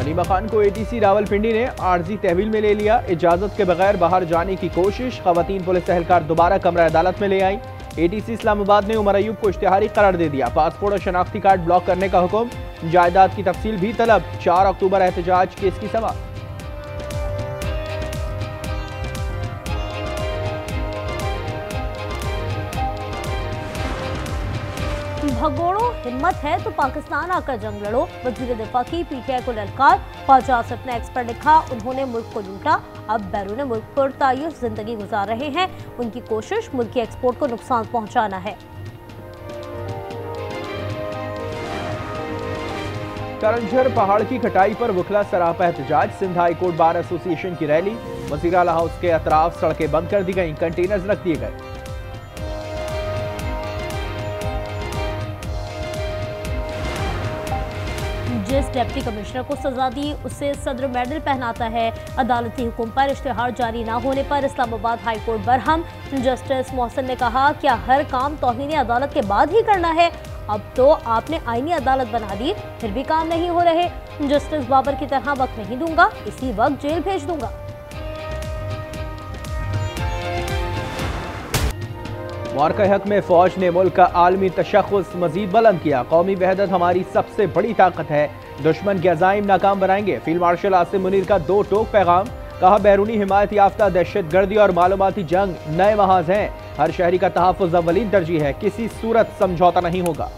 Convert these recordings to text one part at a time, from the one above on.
हनीमा खान को एटीसी रावलपिंडी ने आर्जी तहवील में ले लिया। इजाजत के बगैर बाहर जाने की कोशिश, खवातीन पुलिस एहलकार दोबारा कमरा अदालत में ले आई। एटीसी इस्लामाबाद ने उमर अयूब को इश्तिहारी करार दे दिया। पासपोर्ट और शनाख्ती कार्ड ब्लॉक करने का हुक्म, जायदाद की तफसील भी तलब। 4 अक्टूबर एहतजाज केस की समाअत। भगोड़ो हिम्मत है तो पाकिस्तान आकर जंग लड़ो, वजीर दिफा की पीटीआई को ललकार। ख्वाजा आसिफ ने एक्स पर लिखा, उन्होंने मुल्क को लूटा, अब बैरून मुल्क पर तायुस जिंदगी गुजार रहे हैं। उनकी कोशिश मुल्क की एक्सपोर्ट को नुकसान पहुंचाना है। करंजहर पहाड़ की कटाई पर वकला सरापा एहतजाज। Sindh high court bar association की रैली। वज़ीर आला हाउस के अतराफ सड़कें बंद कर दी गई, कंटेनर्स रख दिए गए। जिस डिप्टी कमिश्नर को सजा दी उसे सदर मेडल पहनाता है। अदालती हुक्म पर इश्तिहार जारी न होने पर Islamabad high court Barham. Justice Mohsin ने कहा, क्या हर काम तौहीन अदालत के बाद ही करना है? अब तो आपने आईनी अदालत बना दी, फिर भी काम नहीं हो रहे। जस्टिस बाबर की तरह वक्त नहीं दूंगा, इसी वक्त जेल भेज दूंगा। मार्का हक में फौज ने मुल्क का आलमी तशख़्ख़ुस मजीद बुलंद किया। कौमी वहदत हमारी सबसे बड़ी ताकत है, दुश्मन के अज़ाइम नाकाम बनाएंगे। फील्ड मार्शल आसिम मुनीर का 2 टोक पैगाम। कहा, बैरूनी हिमायत याफ्ता दहशत गर्दी और मालूमाती जंग नए महाज हैं। हर शहरी का तहफ़्फ़ुज़ अव्वलीन तरजीह है, किसी सूरत समझौता नहीं होगा।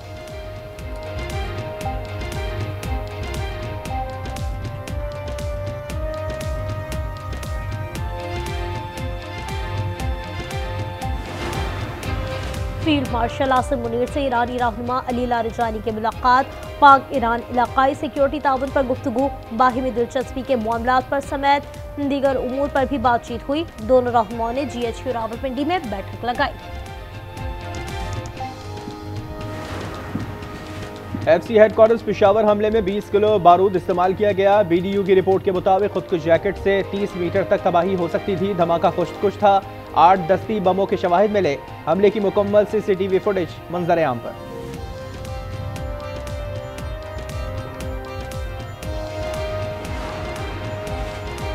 फील्ड मार्शल आसिम मुनीर से ईरानी रहनुमा अली लारिजानी की मुलाकात। पाक ईरान इलाकाई सिक्योरिटी ताउन पर गुफ्तगू, बाहिमी दिलचस्पी के मामलात पर समेत दीगर उमूर पर भी बातचीत हुई। दोनों रहनुमाओं ने GHQ रावलपिंडी में बैठक लगाई। FC हेडक्वार्टर्स पेशावर हमले में 20 किलो बारूद इस्तेमाल किया गया। BDU की रिपोर्ट के मुताबिक खुदकुश जैकेट से 30 मीटर तक तबाही हो सकती थी। धमाका खुशकुश था। 8 दस्ती बमों के शवाहिद मिले। हमले की मुकम्मल CCTV फुटेज मंजर आम पर।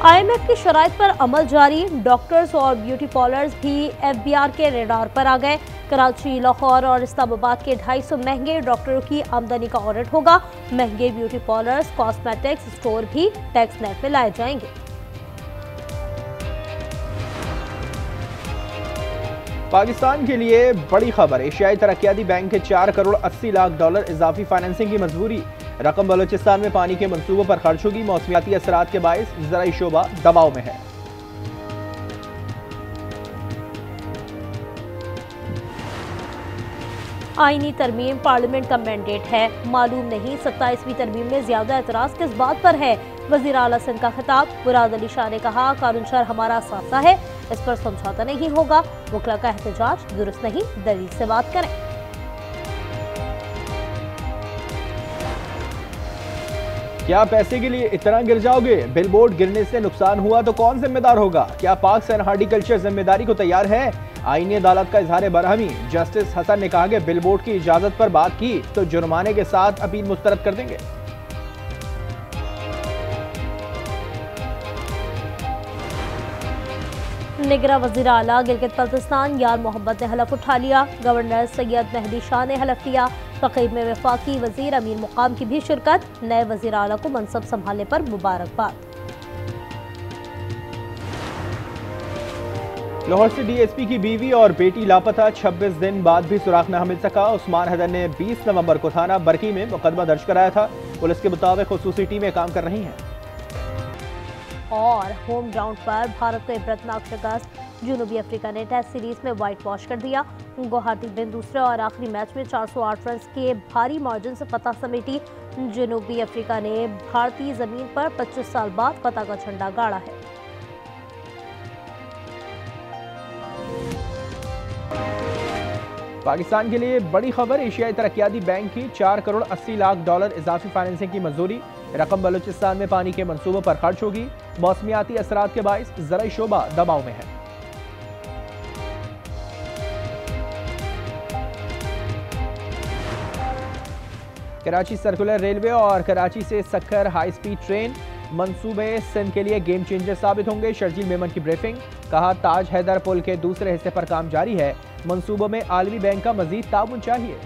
IMF की शराइत पर अमल जारी। डॉक्टर्स और ब्यूटी पार्लर्स भी FBR के रेडार पर आ गए। कराची, लाहौर और इस्लामाबाद के 250 महंगे डॉक्टरों की आमदनी का ऑडिट होगा। महंगे ब्यूटी पार्लर्स, कॉस्मेटिक्स स्टोर भी टैक्स नेट में लाए जाएंगे। पाकिस्तान के लिए बड़ी खबर, एशियाई तरक्याती बैंक के 4 करोड़ 80 लाख डॉलर इजाफी फाइनेंसिंग की मंजूरी। रकम बलोचिस्तान में पानी के मंसूबों पर खर्च होगी। मौसमियाती असरात के बायस ज़राई शोबा दबाव में है। आईनी तरमीम पार्लियामेंट का मैंडेट है, मालूम नहीं 27वीं तरमीम में ज्यादा एतराज किस बात पर है। वज़ीर आला सिंध का खिताब। मुराद अली शाह ने कहा, कानून शर हमारा सासा है, इस पर समझौता नहीं होगा। वकला का एहतजाज दुरुस्त नहीं, दलील से बात करें। क्या पैसे के लिए इतना गिर जाओगे? बिलबोर्ड गिरने से नुकसान हुआ तो कौन जिम्मेदार होगा? क्या पाक सैन हार्टिकल्चर जिम्मेदारी को तैयार है? आईनी अदालत का इजहार बरहमी। जस्टिस हसन ने कहा कि बिलबोर्ड की इजाजत पर बात की तो जुर्माने के साथ अपील मुस्तरद कर देंगे। निगरां वज़ीर आला गिलगित बल्तिस्तान यार मोहम्मद ने हलफ उठा लिया। गवर्नर सैयद मेहदी शाह ने हलफ लिया। तक़रीब में वफाकी वज़ीर अमीर मुकाम की भी शिरकत। नए वज़ीर आला को मनसब संभालने पर मुबारकबाद। लाहौर से DSP की बीवी और बेटी लापता, 26 दिन बाद भी सुराग न मिल सका। उस्मान हैदर ने 20 नवंबर को थाना बरकी में मुकदमा दर्ज कराया था। पुलिस के मुताबिक खुसूसी टीमें काम कर रही हैं। और होम ग्राउंड पर भारत को इबरतनाक शिकस्त। जनूबी अफ्रीका ने टेस्ट सीरीज में व्हाइट वॉश कर दिया। गुवाहाटी में दूसरे और आखिरी मैच में 408 रन के भारी मार्जिन से फतह समेटी। जनूबी अफ्रीका ने भारतीय जमीन पर 25 साल बाद फतह का झंडा गाड़ा है। पाकिस्तान के लिए बड़ी खबर, एशियाई तरक्याती बैंक की 4 करोड़ 80 लाख डॉलर इजाफी फाइनेंसिंग की मंजूरी। रकम बलूचिस्तान में पानी के मंसूबों पर खर्च होगी। मौसमियाती असरात के बायस ज़राई शोबा दबाव में है। कराची सर्कुलर रेलवे और कराची से सक्खर हाई स्पीड ट्रेन मंसूबे सिंध के लिए गेम चेंजर साबित होंगे। शर्जील मेमन की ब्रीफिंग, कहा ताज हैदर पुल के दूसरे हिस्से पर काम जारी है, मंसूबों में आलमी बैंक का मजीद ताउन चाहिए।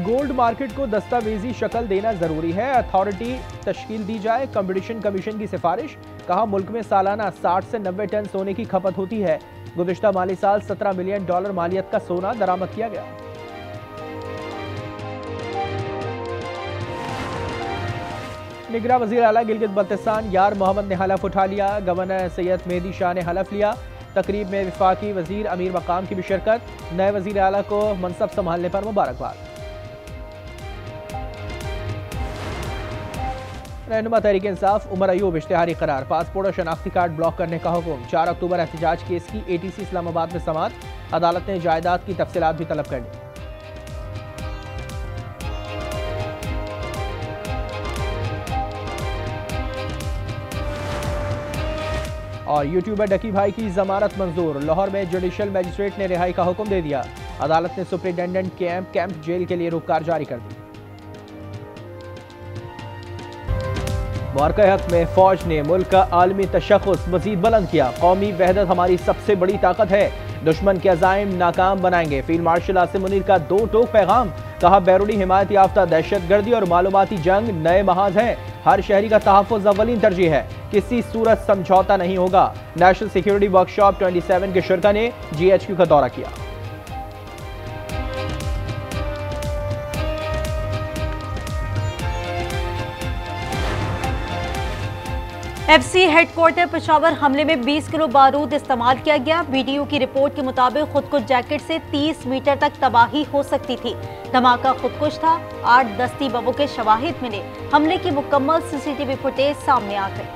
गोल्ड मार्केट को दस्तावेजी शक्ल देना जरूरी है, अथॉरिटी तश्कील दी जाए, कंपटीशन कमीशन की सिफारिश, कहा मुल्क में सालाना 60 से 90 टन सोने की खपत होती है। गुज़िश्ता माली साल $17 मिलियन मालियत का सोना दरामद किया गया। निगरा वज़ीर आला गिलगित बल्तिस्तान यार मोहम्मद ने हलफ उठा लिया। गवर्नर सैयद मेहदी शाह ने हलफ लिया। तकरीब में वफाकी वजीर अमीर मकाम की भी शिरकत। नए वज़ीर आला को मनसब संभालने पर मुबारकबाद। रहनुमा तहरीक इंसाफ उमर अयूब इश्तिहारी करार, पासपोर्ट और शनाख्ती कार्ड ब्लॉक करने का हुक्म। 4 अक्टूबर एहतजाज केस की ATC इस्लामाबाद में समाअत, अदालत ने जायदाद की तफसीलात भी तलब कर ली। और यूट्यूबर डकी भाई की जमानत मंजूर, लाहौर में जुडिशल मजिस्ट्रेट ने रिहाई का हुक्म दे दिया। अदालत ने सुप्रिंटेंडेंट कैंप जेल के लिए रुखकार जारी कर दी। वारका हक में फौज ने मुल्क का आलमी तशख्खुस मजीद बुलंद किया। कौमी वहदत हमारी सबसे बड़ी ताकत है, दुश्मन के अज़ाइम नाकाम बनाएंगे। फील्ड मार्शल आसिम मुनीर का 2 टोक पैगाम, कहा बैरूनी हिमायत याफ्ता दहशतगर्दी और मालूमाती जंग नए महाज हैं, हर शहरी का तहफ़्फ़ुज़ अव्वलीन तरजीह है, किसी सूरत समझौता नहीं होगा। नेशनल सिक्योरिटी वर्कशॉप 27 के शुरा ने GHQ का दौरा किया। FC हेडक्वार्टर पेशावर हमले में 20 किलो बारूद इस्तेमाल किया गया। BDO की रिपोर्ट के मुताबिक खुदकुश जैकेट से 30 मीटर तक तबाही हो सकती थी। धमाका खुदकुश था। 8 दस्ती बमों के शवाहिद मिले। हमले की मुकम्मल CCTV फुटेज सामने आ गई।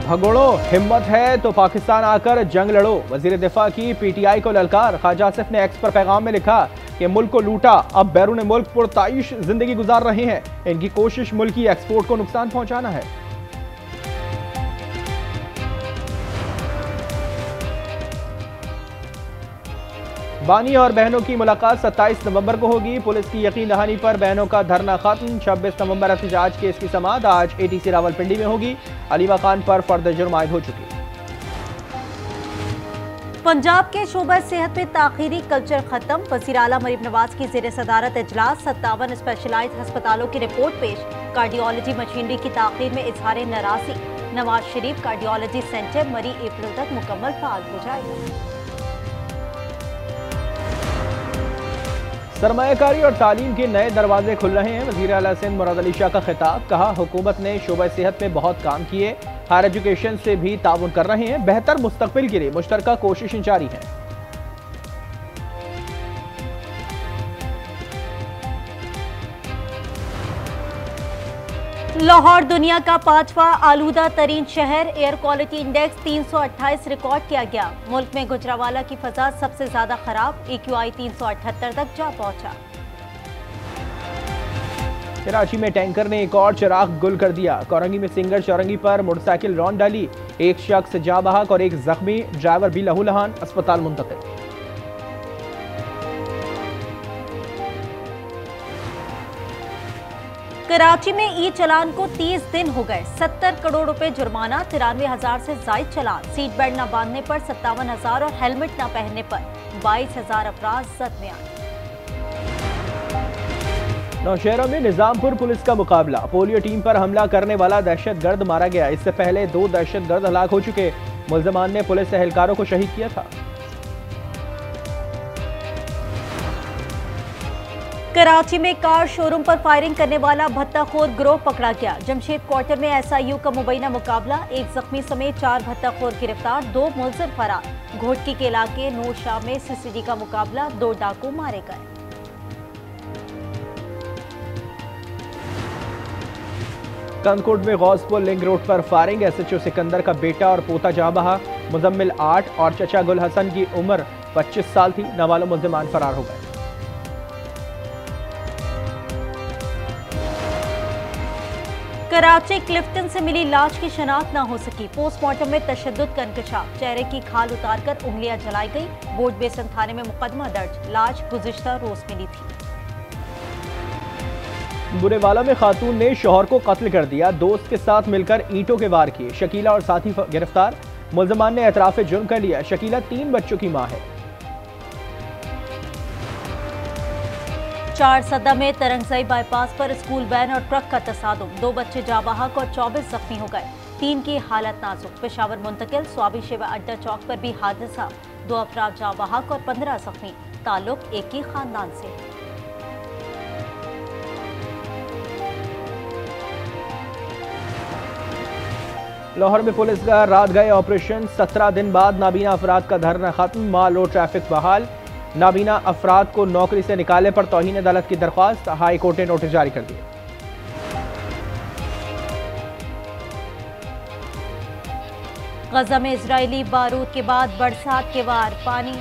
भगोड़ो, हिम्मत है तो पाकिस्तान आकर जंग लड़ो। वजीर दिफा की PTI को ललकार। ख्वाजा आसिफ ने एक्स पर पैगाम में लिखा कि मुल्क को लूटा, अब बैरून मुल्क पुरताइश जिंदगी गुजार रहे हैं। इनकी कोशिश मुल्क की एक्सपोर्ट को नुकसान पहुंचाना है। बानी और बहनों की मुलाकात 27 नवंबर को होगी। पुलिस की यकीन दहानी पर बहनों का धरना खत्म। 26 नवंबर एहतजाज केस की समाअत आज ATC रावलपिंडी में होगी। अलीमा खान पर फर्द जुर्म आयद हो चुकी। पंजाब के शोबा सेहत में ताखीरी कल्चर खत्म। वज़ीर आला मरीम नवाज की ज़ेर सदारत इजलास। 57 स्पेशलाइज्ड अस्पतालों की रिपोर्ट पेश। कार्डियोलॉजी मशीनरी की ताखीर में इजहार नाराज़गी। नवाज शरीफ कार्डियोलॉजी सेंटर मई अप्रैल तक मुकम्मल फाल हो जाएगा। सरमायाकारी और तालीम के नए दरवाजे खुल रहे हैं। वज़ीर आला सिंध मुराद अली शाह का खिताब, कहा हुकूमत ने शोबा सेहत में बहुत काम किए, हायर एजुकेशन से भी ताउन कर रहे हैं, बेहतर मुस्तकबिल के लिए मुश्तरका कोशिशें जारी हैं। लाहौर दुनिया का 5वां आलूदा तरीन शहर। एयर क्वालिटी इंडेक्स 328 रिकॉर्ड किया गया। मुल्क में गुजरावाला की फजा सबसे ज्यादा खराब। AQI 378 तक जा पहुंचा। कराची में टैंकर ने एक और चिराग गुल कर दिया। कोरंगी में सिंगर चौरंगी पर मोटरसाइकिल रौंद डाली, एक शख्स जाँ बहक और एक जख्मी, ड्राइवर भी लहूलुहान, अस्पताल मुंतकिल। कराची में ई चलान को 30 दिन हो गए। 70 करोड़ रुपए जुर्माना, 93,000 से जायद चलान। सीट बेल्ट न बांधने पर 57,000 और हेलमेट न पहनने पर 22,000 अफराद जद में आए। नौशहरा में निजामपुर पुलिस का मुकाबला। पोलियो टीम पर हमला करने वाला दहशतगर्द मारा गया। इससे पहले 2 दहशतगर्द हलाक हो चुके। मुल्जिमान ने पुलिस एहलकारों को शहीद किया था। कराची में कार शोरूम पर फायरिंग करने वाला भत्ताखोर गिरोह पकड़ा गया। जमशेद क्वार्टर में SIU का मुबैना मुकाबला। 1 जख्मी समेत 4 भत्ताखोर गिरफ्तार, 2 मुलजिम फरार। घोटकी के इलाके नूर शाह में CCD का मुकाबला, 2 डाकू मारे गए। कंदकोट में गौसपुर लिंक रोड पर फायरिंग। SHO सिकंदर का बेटा और पोता जहां बहा। मुजम्मिल 8 और चचा गुल हसन की उम्र 25 साल थी। नाबालिग मुल्जिमान फरार हो गए। कराची क्लिफ्टन से मिली लाश की शनाख्त न हो सकी। पोस्टमार्टम में तशद्दुद का इंकशाफ। चेहरे की खाल उतारकर उंगलियां जलाई गई। बोर्ड बेसन थाने में मुकदमा दर्ज। लाश गुज़िश्ता रोज मिली थी। बुरेवाला में खातून ने शौहर को कत्ल कर दिया। दोस्त के साथ मिलकर ईंटों के वार किए। शकीला और साथी गिरफ्तार। मुल्ज़मान ने एतराफ़ जुर्म कर लिया। शकीला 3 बच्चों की मां है। चार सदा में तरंगज़ई बाईपास पर स्कूल वैन और ट्रक का तसादुम। 2 बच्चे जाबाहक और 24 जख्मी हो गए। 3 की हालत नाजुक। पेशावर मुंतकिल। स्वाबी शेवा अड्डा चौक पर भी हादसा। 2 अफराद जाबाहक और 15 जख्मी। ताल्लुक एक ही खानदान से। लाहौर में पुलिस का रात गए ऑपरेशन। 17 दिन बाद नाबीना अफराद का धरना खत्म। माल रोड ट्रैफिक बहाल। नाबीना अफराद को नौकरी से निकाले पर तौहीन अदालत की दरख्वास्त। हाई कोर्ट ने नोटिस जारी कर दिया। गजा में इजरायली बारूद के बाद बरसात के वार। पानी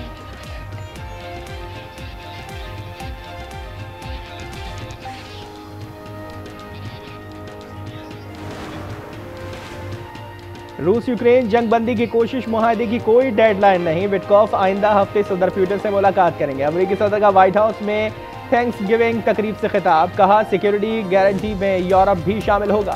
रूस यूक्रेन जंगबंदी की कोशिश। मुआहदे की कोई डेडलाइन नहीं। विटकॉफ आइंदा हफ्ते सदर पुतिन से मुलाकात करेंगे। अमेरिकी सदर का व्हाइट हाउस में थैंक्स गिविंग तकरीब से खिताब। कहा सिक्योरिटी गारंटी में यूरोप भी शामिल होगा।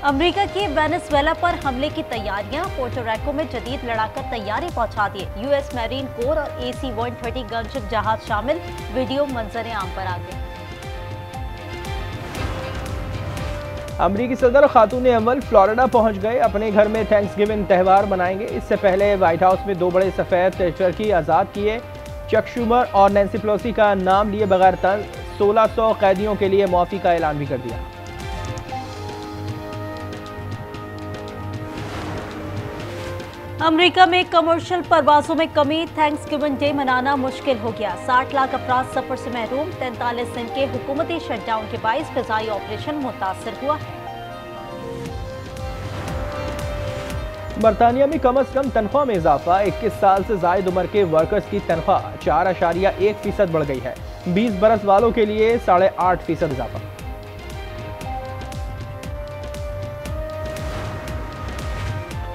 अमेरिका की वेनेजुएला पर हमले की तैयारियां। पोर्टोरिको में जदीद लड़ाकर तैयारी पहुंचा दी। यूएस मैरीन कोर और AC-130 गनशिप जहाज शामिल। वीडियो मंजर आम पर आ गए। अमरीकी सदर खातून अव्वल फ्लोरिडा पहुंच गए। अपने घर में थैंक्सगिविंग त्यौहार मनाएंगे। इससे पहले व्हाइट हाउस में 2 बड़े सफेद टर्की आज़ाद किए। चक शूमर और नैंसी पेलोसी का नाम लिए बगैर तंज। 1600 कैदियों के लिए मुआफ़ी का ऐलान भी कर दिया। अमेरिका में कमर्शियल परवाजों में कमी। थैंक्सगिविंग डे मनाना मुश्किल हो गया। 60 लाख अफराद सफर से महरूम। 43 दिन के हुकूमती शटडाउन के बाइस फ़िज़ाई ऑपरेशन मुतासर हुआ। बरतानिया में कम अज कम तनख्वाह में इजाफा। 21 साल से जायद उम्र के वर्कर्स की तनख्वाह 4.1% बढ़ गई है। 20 बरस वालों के लिए 8.5% इजाफा।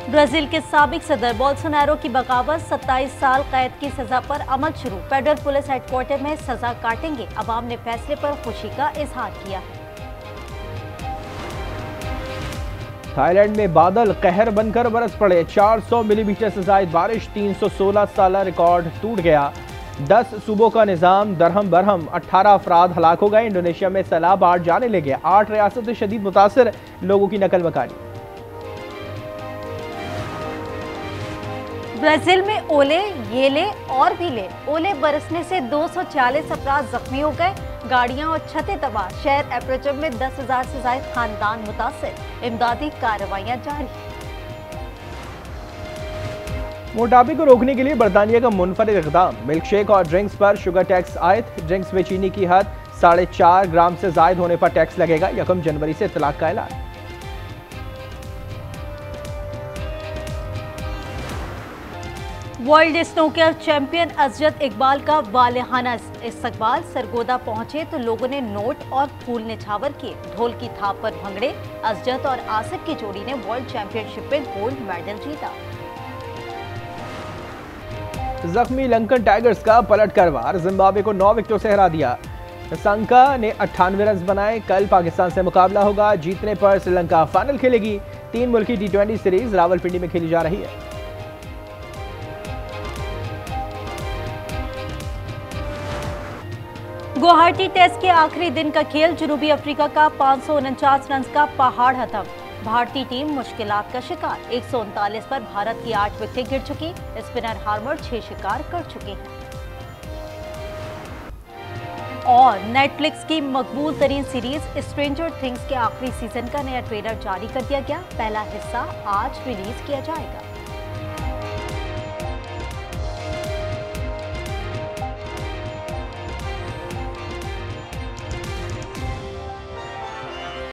ब्राजील के साबिक सदर बोल्सोनारो की बगावत। 27 साल कैद की सजा पर अमल शुरू। फेडरल पुलिस हेडक्वार्टर में सजा काटेंगे। अवाम ने फैसले पर खुशी का इजहार किया है। थाईलैंड में बादल कहर बनकर बरस पड़े। 400 मिलीमीटर से ज्यादा बारिश। 316 साल रिकॉर्ड टूट गया। 10 सूबों का निजाम दरहम बरहम। 18 अफराद हलाक हो गए। इंडोनेशिया में सैलाब 8 जाने लगे। 8 रियासतें शदीद मुतासर। लोगों की नकल मकानी। ब्राजील में ओले ये ले और भी ले। ओले बरसने से 240 अफराद जख्मी हो गए। गाड़ियां और छतें तबाह। शहर एप्रोचम में 10,000 से ज्यादा खानदान मुतासिर। इमदादी कार्रवाइयां जारी। मोटापे को रोकने के लिए बरतानिया का मुनफरिद इक़दाम। मिल्क शेक और ड्रिंक्स पर शुगर टैक्स आयद। ड्रिंक्स में चीनी की हद 4.5 ग्राम से जायद होने पर टैक्स लगेगा। 1 जनवरी से इतलाक का ऐलान। वर्ल्ड स्नूकर चैंपियन अजरत इकबाल का वालिहाना इस्तकबाल। सरगोदा पहुंचे तो लोगों ने नोट और फूल निछावर किए। ढोल की थाप पर भंगड़े। अजरत और आसिफ की जोड़ी ने वर्ल्ड चैंपियनशिप में गोल्ड मेडल जीता। जख्मी लंकन टाइगर्स का पलट कर वार। जिम्बाब्वे को 9 विकेटों से हरा दिया। संका ने 98 रन बनाए। कल पाकिस्तान से मुकाबला होगा। जीतने पर श्रीलंका फाइनल खेलेगी। 3 मुल्की T20 सीरीज रावलपिंडी में खेली जा रही है। गुवाहाटी टेस्ट के आखिरी दिन का खेल। जनूबी अफ्रीका का 549 रन का पहाड़ खत्म। भारतीय टीम मुश्किलात का शिकार। 139 पर भारत की 8 विकेटें गिर चुकी। स्पिनर हार्मर 6 शिकार कर चुके हैं। और नेटफ्लिक्स की मकबूल तरीन सीरीज स्ट्रेंजर थिंग्स के आखिरी सीजन का नया ट्रेलर जारी कर दिया गया। पहला हिस्सा आज रिलीज किया जाएगा।